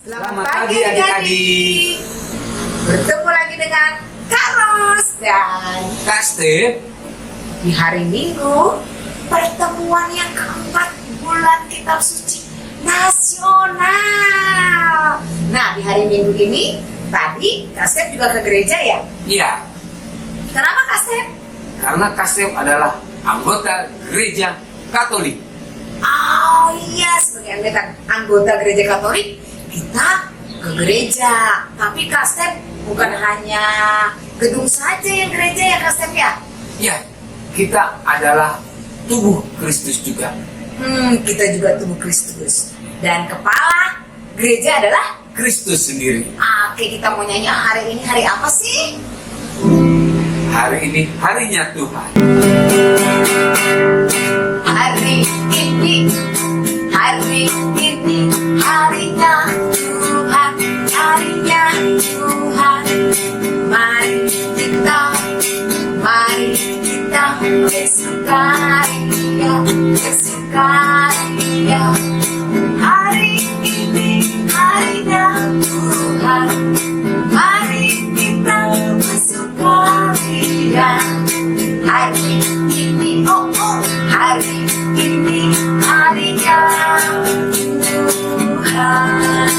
Selamat pagi adik-adik. Bertemu lagi dengan Kak Ros dan Kak Step. di hari Minggu pertemuan yang keempat bulan Kitab Suci Nasional. Nah, di hari Minggu ini tadi Kak Step juga ke gereja ya? Iya, Kenapa Kak Step? karena Kak Step adalah anggota gereja Katolik. Oh iya, sebagai anggota gereja Katolik kita ke gereja. Tapi Kak Step bukan hanya gedung saja yang gereja ya Kak Step ya? Ya, kita adalah tubuh Kristus juga. Kita juga tubuh Kristus. Dan kepala gereja adalah Kristus sendiri. Oke, kita mau nyanyi hari ini hari apa sih? Hari ini harinya Tuhan. Hari ini harinya Tuhan, harinya Tuhan. Mari kita bersukaria, bersukaria. Hari ini harinya Tuhan, mari kita bersukaria. Hari ini, hari ini harinya Tuhan.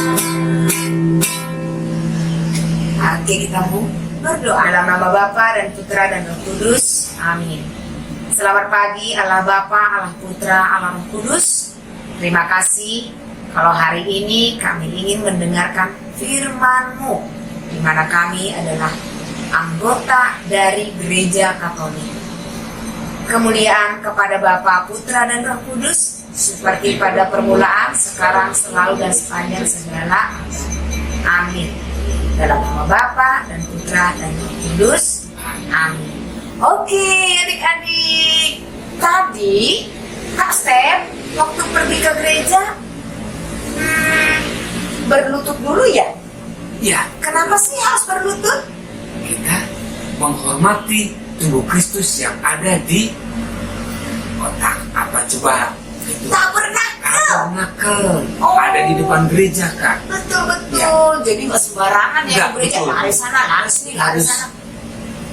Oke, kita mau berdoa dalam nama Bapa dan Putra dan Roh Kudus. Amin. Selamat pagi Allah Bapa, Allah Putra, Allah Roh Kudus. Terima kasih kalau hari ini kami ingin mendengarkan firman-Mu, di mana kami adalah anggota dari Gereja Katolik. Kemuliaan kepada Bapa, Putra, dan Roh Kudus, seperti pada permulaan, sekarang, selalu, dan sepanjang segala. Amin. Dalam nama Bapa dan Putra dan Roh Kudus. Amin. Oke, adik-adik. Tadi Kak Step waktu pergi ke gereja berlutut dulu ya? Ya, Kenapa sih harus berlutut? kita menghormati tubuh Kristus yang ada di otak. Apa coba? Itu Tabernakel. tabernakel. Oh. Ada di depan gereja, Kak. Betul. Jadi nggak sembarangan ya Nggak, ke gereja. betul. Lari sana, lari sini, lari Harus sana.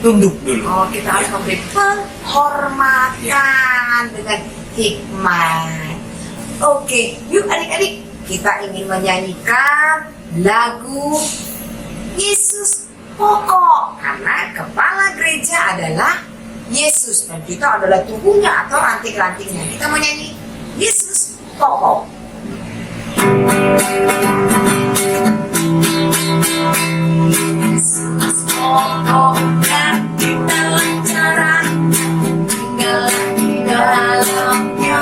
tunduk dulu. Oh, kita harus Ya. memberi penghormatan dengan hikmat. Oke, yuk adik-adik, kita ingin menyanyikan lagu Yesus Pokok, karena kepala gereja adalah Yesus dan kita adalah tubuhnya atau ranting-rantingnya. Kita mau nyanyi Yesus Pokok. Yesus pokok dan kita lancaran, tinggallah di dalamnya.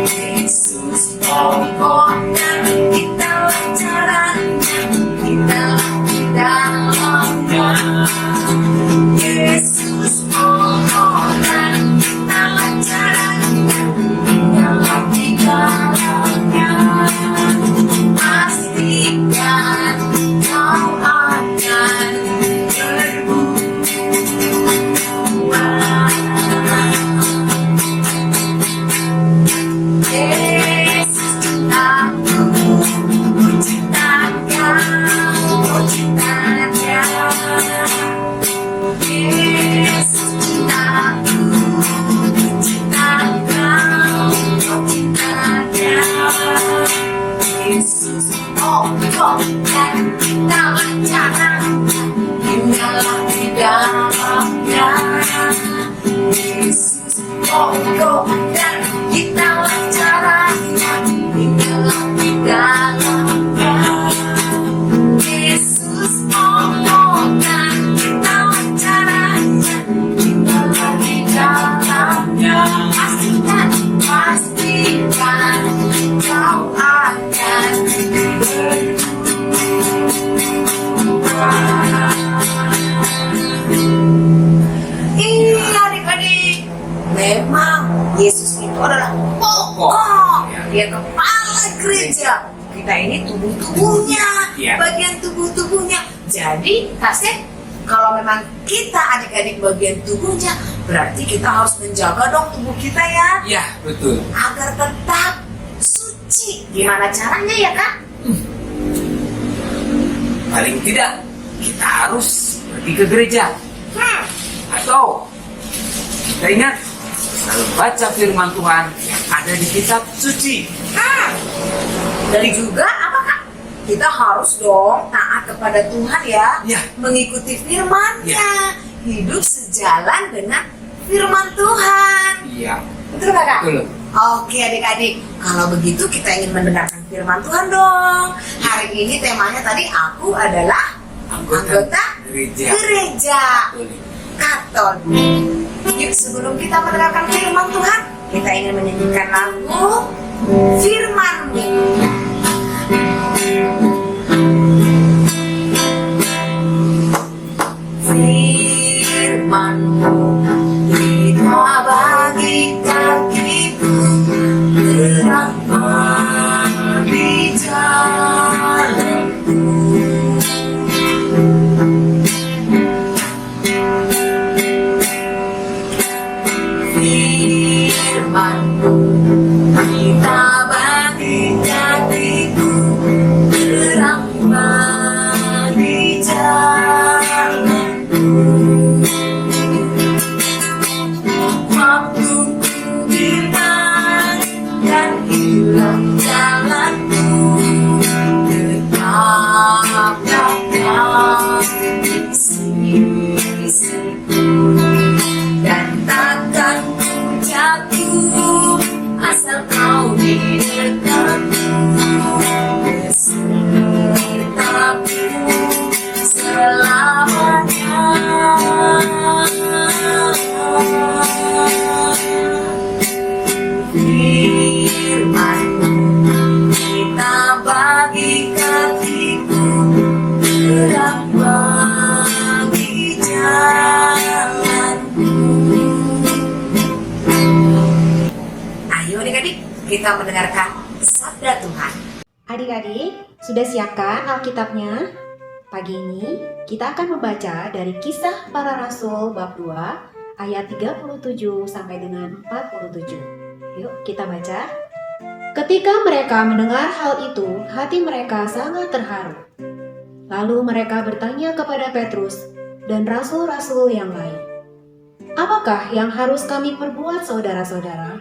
Yesus pokok dan kita lancaran, tinggallah di dalamnya. Yesus pokok dan kita lancaran, tinggallah di dalamnya. Pastikan kau akan berbuah. Yesus cintaku, ku cinta kau, ku cinta dia. Yesus cintaku, ku cinta kau, ku cinta dia. Yesus pokok dan kita lancaran, tinggallah di dalamnya. Yesus pokok dan kita lancaran, tinggallah di dalamnya. Yesus pokok dan kita lancaran, tinggallah di dalamnya. Pastikan kau akan berubah. Iya adik-adik, memang Yesus itu adalah pokok. Dia kepala gereja. Kita ini tubuh-tubuhnya, Iya. bagian tubuh-tubuhnya. Jadi, Kasih, kalau memang kita adik-adik bagian tubuhnya, berarti kita harus menjaga dong tubuh kita ya, Ya, betul. agar tetap suci. Gimana caranya ya Kak? paling tidak kita harus pergi ke gereja. Atau kita ingat selalu baca firman Tuhan yang ada di kitab suci. Dan juga apakah kita harus dong taat kepada Tuhan ya, Ya. mengikuti firman-Nya, Ya. hidup sejalan dengan firman Tuhan. Iya, Betul nggak Kak? betul. Oke adik-adik, kalau begitu kita ingin mendengarkan firman Tuhan dong. Hari ini temanya tadi aku adalah anggota gereja Betul. Katolik. Yuk sebelum kita mendengarkan firman Tuhan, kita ingin menyanyikan lagu Firman-Mu. Firman-Mu hikmah bagi kakiku, terang bagi jalanku. Firman-Mu hikmah bagi kakiku, terang bagi jalanku. Waktu ku bimbang dan hilang jalanku, tetap dapat di sisiku, dan takkan ku jatuh asal kau di dekatku, besertaku selamanya. Firman-Mu kita bagi kakiku, terang bagi jalanku. Ayo adik-adik, kita mendengarkan sabda Tuhan. Adik-adik, sudah siapkan Alkitabnya? Pagi ini kita akan membaca dari Kisah Para Rasul bab 2 ayat 37 sampai dengan 47. Yuk kita baca. Ketika mereka mendengar hal itu, hati mereka sangat terharu. Lalu mereka bertanya kepada Petrus dan rasul-rasul yang lain, "Apakah yang harus kami perbuat, saudara-saudara?"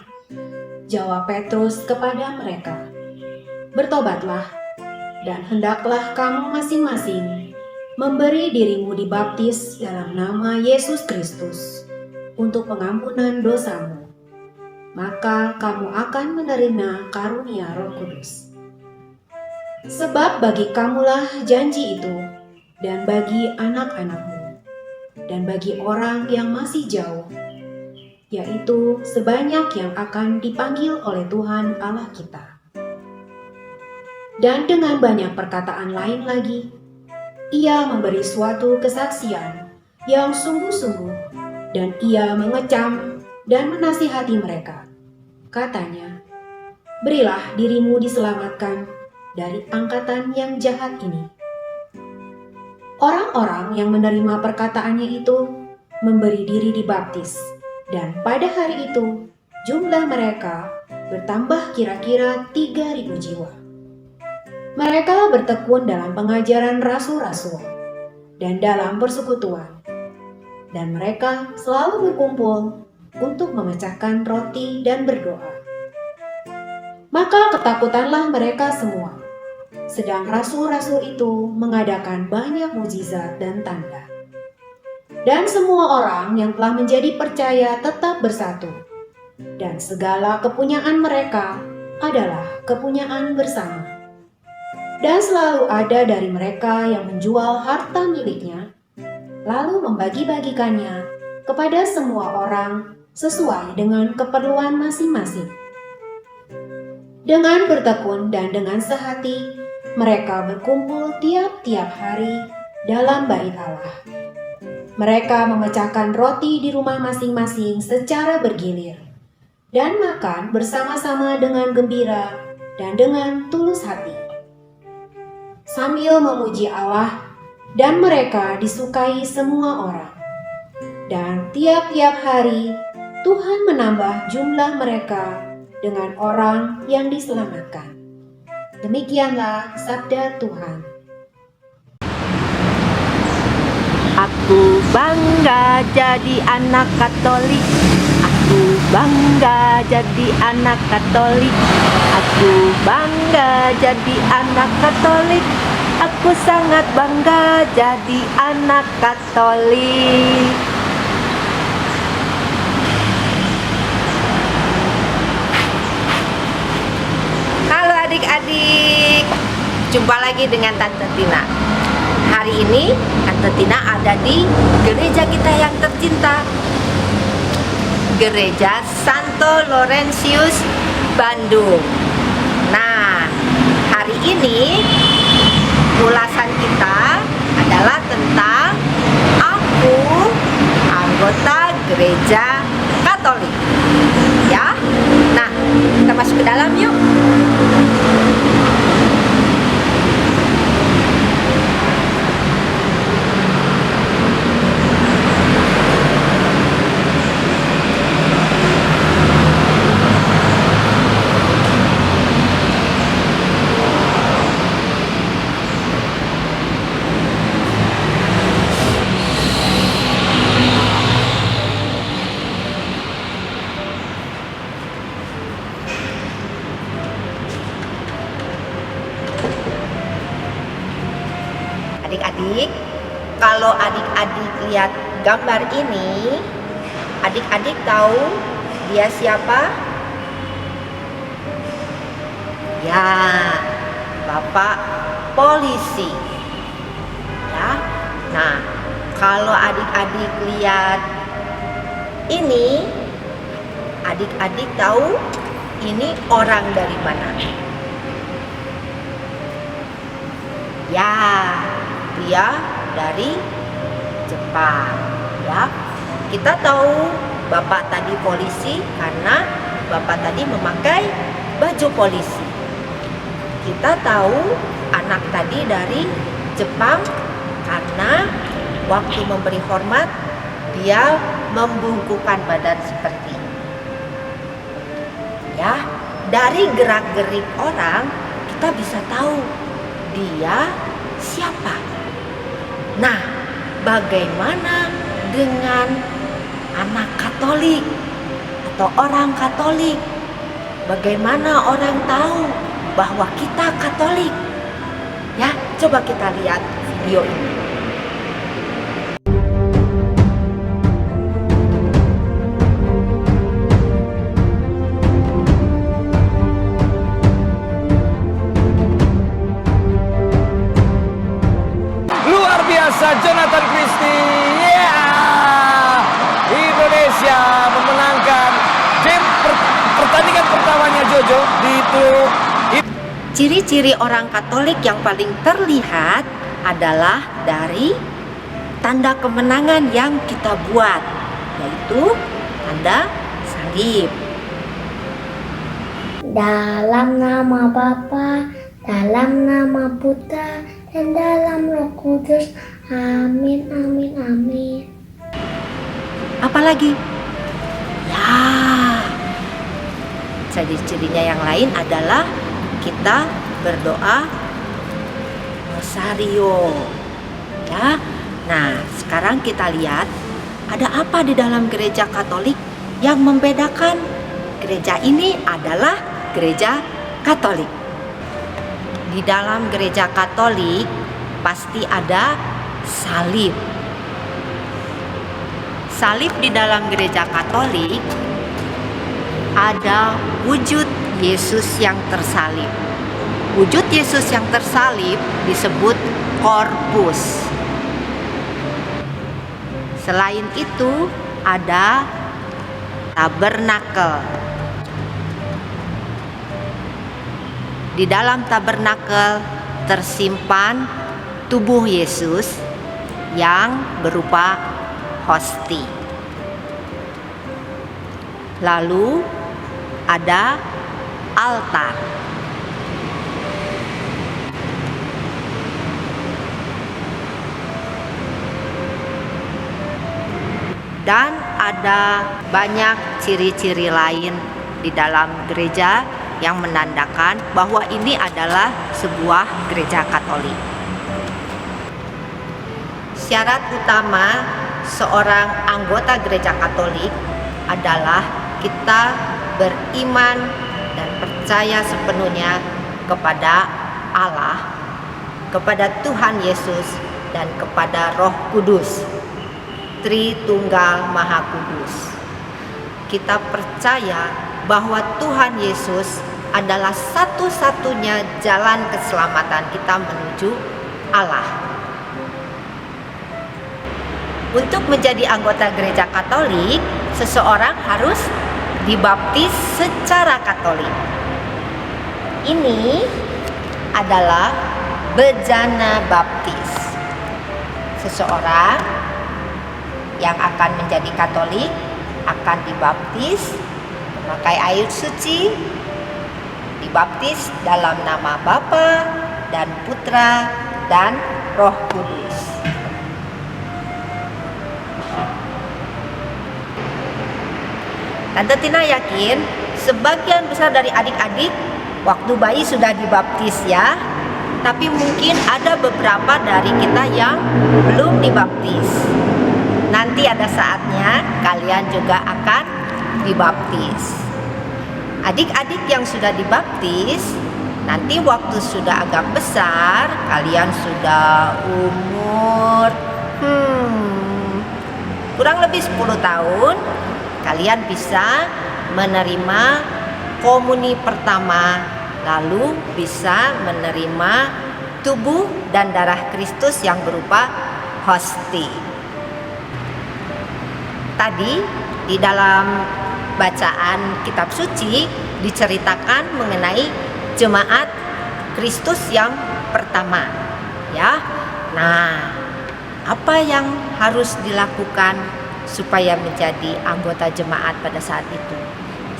Jawab Petrus kepada mereka, "Bertobatlah, dan hendaklah kamu masing-masing memberi dirimu dibaptis dalam nama Yesus Kristus untuk pengampunan dosamu. Maka kamu akan menerima karunia Roh Kudus. Sebab bagi kamulah janji itu, dan bagi anak-anakmu, dan bagi orang yang masih jauh, yaitu sebanyak yang akan dipanggil oleh Tuhan Allah kita." Dan dengan banyak perkataan lain lagi, ia memberi suatu kesaksian yang sungguh-sungguh, dan ia mengecam dan menasihati mereka. Katanya, "Berilah dirimu diselamatkan dari angkatan yang jahat ini." Orang-orang yang menerima perkataannya itu memberi diri dibaptis, dan pada hari itu jumlah mereka bertambah kira-kira 3.000 jiwa. Mereka bertekun dalam pengajaran rasul-rasul dan dalam persekutuan, dan mereka selalu berkumpul untuk memecahkan roti dan berdoa. Maka ketakutanlah mereka semua, sedang rasul-rasul itu mengadakan banyak mukjizat dan tanda. Dan semua orang yang telah menjadi percaya tetap bersatu, dan segala kepunyaan mereka adalah kepunyaan bersama. Dan selalu ada dari mereka yang menjual harta miliknya, lalu membagi-bagikannya kepada semua orang sesuai dengan keperluan masing-masing. Dengan bertekun dan dengan sehati, mereka berkumpul tiap-tiap hari dalam bait Allah. Mereka memecahkan roti di rumah masing-masing secara bergilir, dan makan bersama-sama dengan gembira dan dengan tulus hati, sambil memuji Allah, dan mereka disukai semua orang. Dan tiap-tiap hari Tuhan menambah jumlah mereka dengan orang yang diselamatkan. Demikianlah sabda Tuhan. Aku bangga jadi anak Katolik. Aku bangga jadi anak Katolik. Aku bangga jadi anak Katolik. Aku sangat bangga jadi anak Katolik. Halo adik-adik, jumpa lagi dengan Tante Tina. Hari ini Tante Tina ada di gereja kita yang tercinta, Gereja Santo Laurentius Bandung. Nah, hari ini ulasan kita adalah tentang aku anggota gereja Katolik. Ya, nah kita masuk ke dalam yuk. Adik-adik, kalau adik-adik lihat gambar ini, adik-adik tahu dia siapa? Ya, Bapak polisi. Ya. Nah, kalau adik-adik lihat ini, adik-adik tahu ini orang dari mana? Ya, dia dari Jepang. Ya, kita tahu Bapak tadi polisi karena Bapak tadi memakai baju polisi. Kita tahu anak tadi dari Jepang karena waktu memberi hormat dia membungkukkan badan seperti ini. Ya, dari gerak-gerik orang kita bisa tahu dia siapa. Nah, bagaimana dengan anak Katolik atau orang Katolik? Bagaimana orang tahu bahwa kita Katolik? Ya, coba kita lihat video ini. Luar biasa Jonathan Christie. Indonesia memenangkan game pertandingan pertamanya Jojo di itu. Ciri-ciri orang Katolik yang paling terlihat adalah dari tanda kemenangan yang kita buat, yaitu tanda salib. Dalam nama Bapa, dalam nama Putra, dan dalam Roh Kudus. Amin, amin, amin. Apalagi? Ya, ciri-cirinya yang lain adalah kita berdoa rosario. Ya. Nah, sekarang kita lihat ada apa di dalam gereja Katolik yang membedakan gereja ini adalah gereja Katolik. Di dalam gereja Katolik pasti ada salib. Salib di dalam gereja Katolik ada wujud Yesus yang tersalib. Wujud Yesus yang tersalib disebut korpus. Selain itu ada tabernakel. Di dalam tabernakel tersimpan tubuh Yesus yang berupa hosti. Lalu ada altar. Dan ada banyak ciri-ciri lain di dalam gereja yang menandakan bahwa ini adalah sebuah gereja Katolik. syarat utama seorang anggota gereja Katolik adalah kita beriman dan percaya sepenuhnya kepada Allah, kepada Tuhan Yesus, dan kepada Roh Kudus, Tritunggal Maha Kudus. Kita percaya bahwa Tuhan Yesus adalah satu-satunya jalan keselamatan kita menuju Allah. Untuk menjadi anggota gereja Katolik, seseorang harus dibaptis secara Katolik. Ini adalah bejana baptis. Seseorang yang akan menjadi Katolik akan dibaptis memakai air suci, dibaptis dalam nama Bapa dan Putra dan Roh Kudus. Tante Tina yakin sebagian besar dari adik-adik waktu bayi sudah dibaptis ya. Tapi mungkin ada beberapa dari kita yang belum dibaptis. Nanti ada saatnya kalian juga akan dibaptis. Adik-adik yang sudah dibaptis, nanti waktu sudah agak besar, kalian sudah umur kurang lebih 10 tahun, kalian bisa menerima komuni pertama, lalu bisa menerima tubuh dan darah Kristus yang berupa hosti. Tadi di dalam bacaan kitab suci diceritakan mengenai jemaat Kristus yang pertama, ya. Nah, apa yang harus dilakukan supaya menjadi anggota jemaat pada saat itu?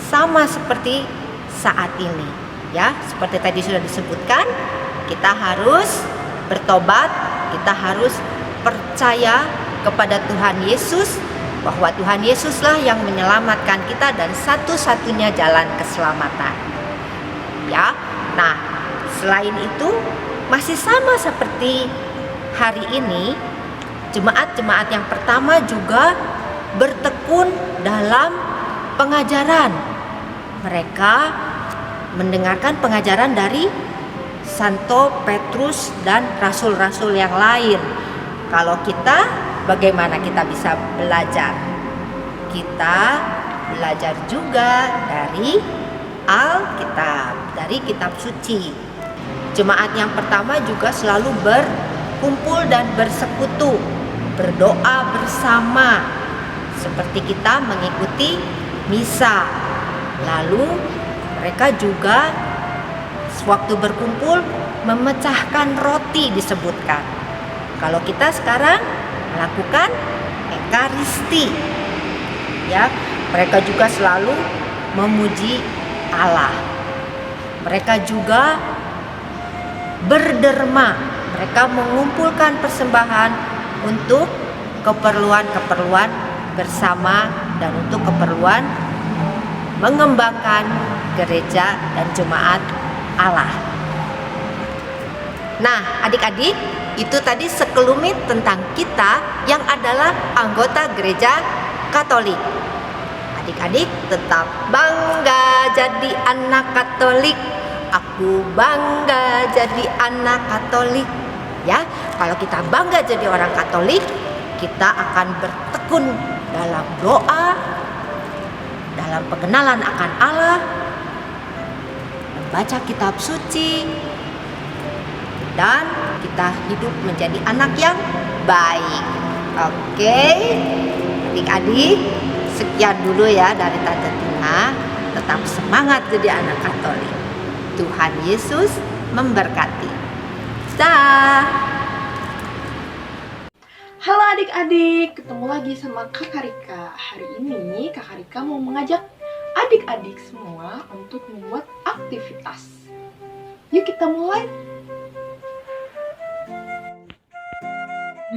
Sama seperti saat ini, ya. Seperti tadi sudah disebutkan, kita harus bertobat, kita harus percaya kepada Tuhan Yesus, bahwa Tuhan Yesuslah yang menyelamatkan kita dan satu-satunya jalan keselamatan. Ya. Nah, selain itu masih sama seperti hari ini, jemaat-jemaat yang pertama juga bertekun dalam pengajaran. Mereka mendengarkan pengajaran dari Santo Petrus dan rasul-rasul yang lain. Kalau kita, bagaimana kita bisa belajar? Kita belajar juga dari Alkitab, dari kitab suci. Jemaat yang pertama juga selalu berkumpul dan bersekutu, berdoa bersama, seperti kita mengikuti misa. Lalu mereka juga sewaktu berkumpul memecahkan roti disebutkan. Kalau kita sekarang melakukan Ekaristi, ya, mereka juga selalu memuji Allah. Mereka juga berderma, mereka mengumpulkan persembahan untuk keperluan-keperluan bersama dan untuk keperluan mengembangkan gereja dan jemaat Allah. Nah, adik-adik, itu tadi sekelumit tentang kita yang adalah anggota gereja Katolik. Adik-adik tetap bangga jadi anak Katolik. Aku bangga jadi anak Katolik. Ya, kalau kita bangga jadi orang Katolik, kita akan bertekun dalam doa, dalam pengenalan akan Allah, membaca kitab suci, dan kita hidup menjadi anak yang baik. Oke, adik-adik, sekian dulu ya dari Tante Tina. Tetap semangat jadi anak Katolik. Tuhan Yesus memberkati. Dah. Halo adik-adik, ketemu lagi sama Kakak Rika. Hari ini Kakak Rika mau mengajak adik-adik semua untuk membuat aktivitas. Yuk kita mulai.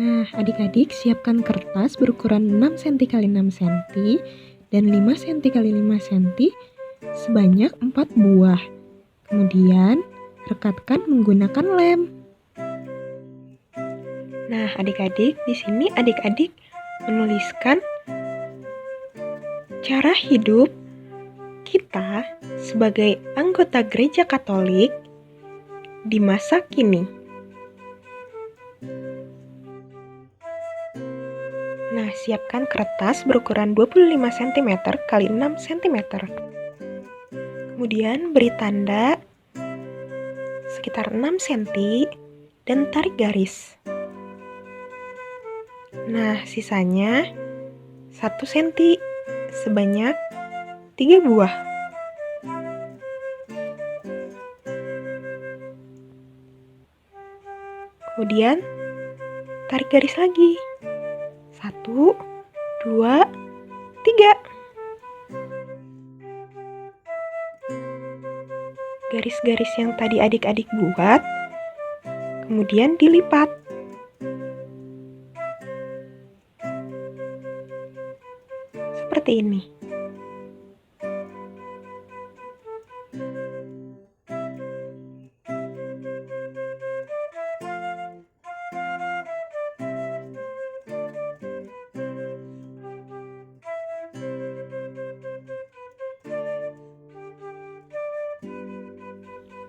Nah, adik-adik siapkan kertas berukuran 6 cm x 6 cm dan 5 cm x 5 cm sebanyak 4 buah. Kemudian, rekatkan menggunakan lem. Nah, adik-adik, di sini adik-adik menuliskan cara hidup kita sebagai anggota gereja Katolik di masa kini. Nah, siapkan kertas berukuran 25 cm x 6 cm. Kemudian beri tanda sekitar 6 cm dan tarik garis. Nah, sisanya 1 cm sebanyak 3 buah. Kemudian tarik garis lagi. 1, 2, 3. Garis-garis yang tadi adik-adik buat, kemudian dilipat. Seperti ini.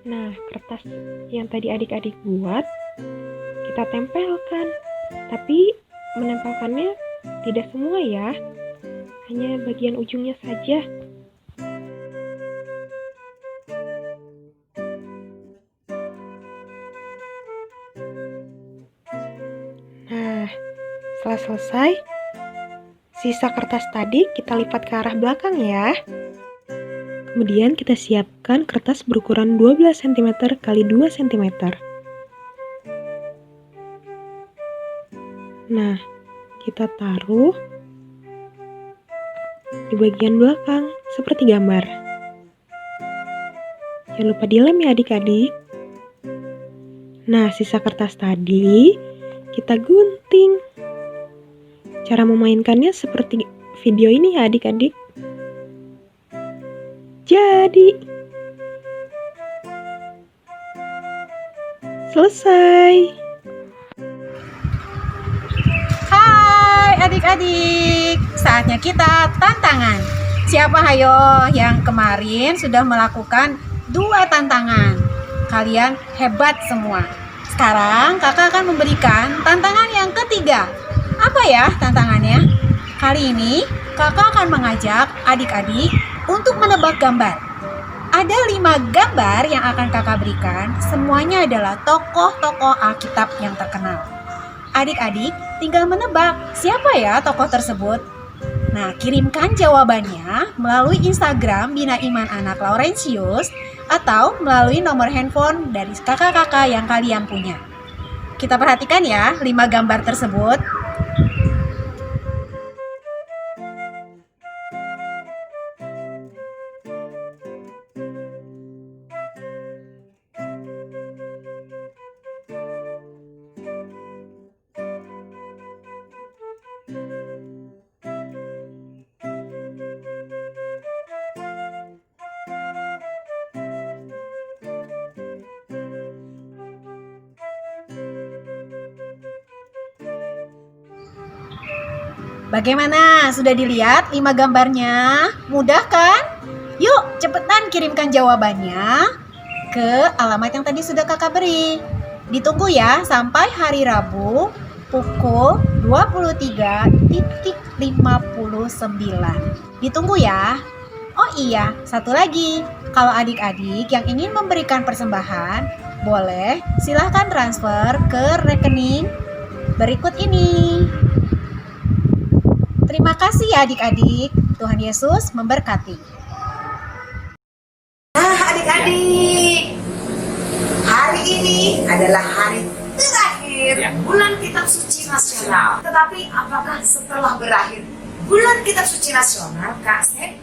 Nah, kertas yang tadi adik-adik buat, kita tempelkan. Tapi menempelkannya tidak semua ya, hanya bagian ujungnya saja. Nah, setelah selesai, sisa kertas tadi kita lipat ke arah belakang ya. Kemudian kita siapkan kertas berukuran 12 cm x 2 cm. Nah, kita taruh di bagian belakang seperti gambar. Jangan lupa dilem ya adik-adik. Nah, sisa kertas tadi kita gunting. Cara memainkannya seperti video ini ya adik-adik. Jadi selesai. Hai adik-adik, saatnya kita tantangan. Siapa hayo yang kemarin sudah melakukan 2 tantangan? Kalian hebat semua. Sekarang kakak akan memberikan tantangan yang ketiga. Apa ya tantangannya? Kali ini kakak akan mengajak adik-adik untuk menebak gambar. Ada 5 gambar yang akan kakak berikan. Semuanya adalah tokoh-tokoh Alkitab yang terkenal. Adik-adik tinggal menebak siapa ya tokoh tersebut. Nah, kirimkan jawabannya melalui Instagram Bina Iman Anak Laurentius atau melalui nomor handphone dari kakak-kakak yang kalian punya. Kita perhatikan ya 5 gambar tersebut. Bagaimana? Sudah dilihat 5 gambarnya? Mudah kan? Yuk, cepetan kirimkan jawabannya ke alamat yang tadi sudah kakak beri. Ditunggu ya sampai hari Rabu pukul 23.59. Ditunggu ya. Oh iya, satu lagi. Kalau adik-adik yang ingin memberikan persembahan, boleh silahkan transfer ke rekening berikut ini. Terima kasih ya adik-adik. Tuhan Yesus memberkati. Nah adik-adik, hari ini adalah hari terakhir bulan Kitab Suci Nasional. Tetapi apakah setelah berakhir bulan Kitab Suci Nasional, Kak Sep,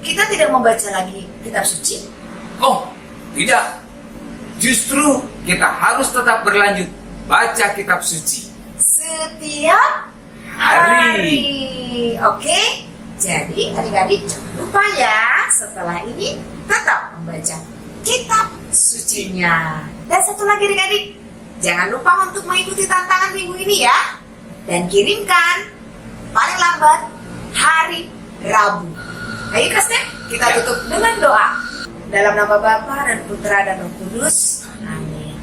kita tidak membaca lagi Kitab Suci? Oh, tidak. Justru kita harus tetap berlanjut baca Kitab Suci Setiap hari. Oke? Jadi adik-adik jangan lupa ya, setelah ini tetap membaca Kitab Sucinya. Dan satu lagi adik-adik, Jangan lupa untuk mengikuti tantangan minggu ini ya. Dan kirimkan paling lambat hari Rabu. Ayo Kasih, kita tutup dengan doa. Dalam nama Bapa dan Putra dan Roh Kudus. Amin.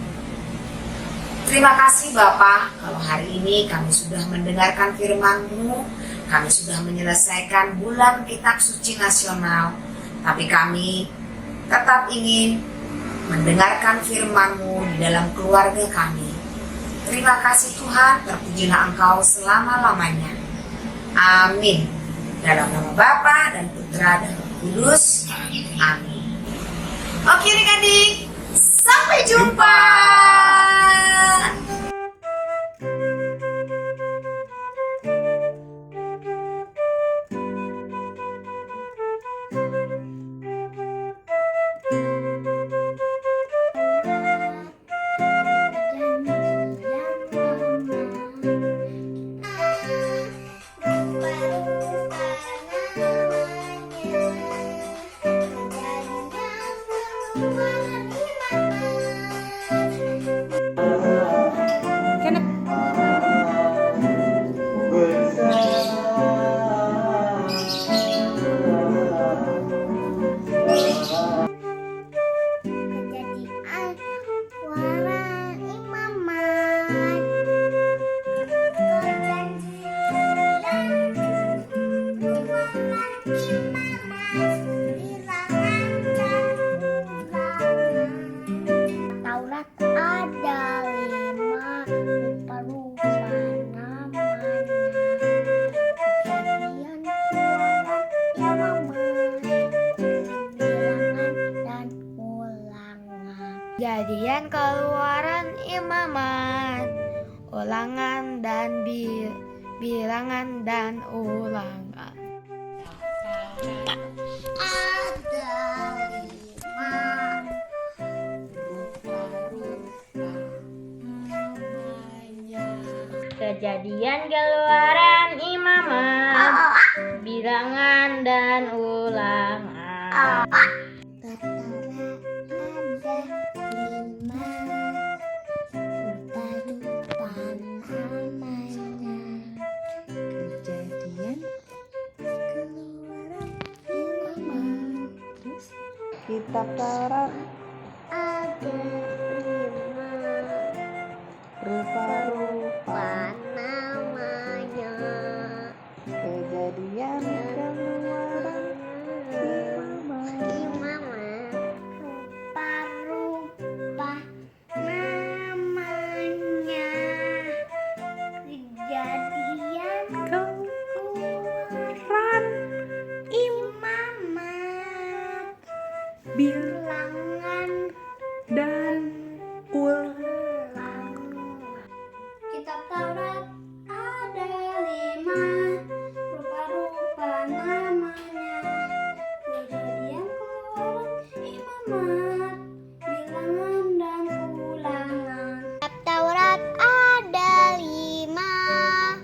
Terima kasih Bapa, kalau hari ini kami sudah mendengarkan firman-Mu, kami sudah menyelesaikan bulan Kitab Suci Nasional, tapi kami tetap ingin mendengarkan firman-Mu di dalam keluarga kami. Terima kasih Tuhan, terpujilah Engkau selama-lamanya. Amin. Dalam nama Bapa dan Putra dan Roh Kudus. Amin. Oke adik-adik, sampai jumpa. Kejadian Keluaran Imamat, Ulangan dan Bilangan dan Ulangan. Ada 5 Kejadian Keluaran Imamat, Bilangan dan Ulangan. Kitab Taurat Ada 5 rupa-rupa namanya. kejadian keluaran Imamat, rupa-rupa namanya. Kejadian keluaran Imamat, Bilangan dan ulang. Kitab Taurat ada 5 rupa-rupa namanya. Kejadian Keluaran Imamat, Bilangan dan ulangan. Kitab Taurat ada 5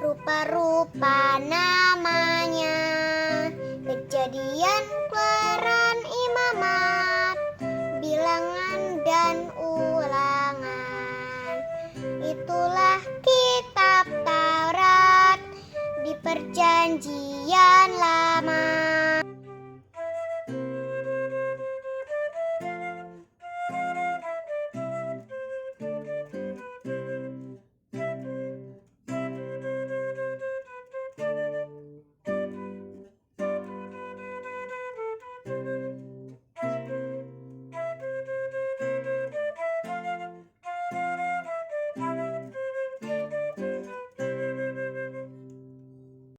rupa-rupa namanya. Kejadian Keluaran Imamat, Bilangan dan ulangan. Itulah kitab Taurat di Perjanjian Lama.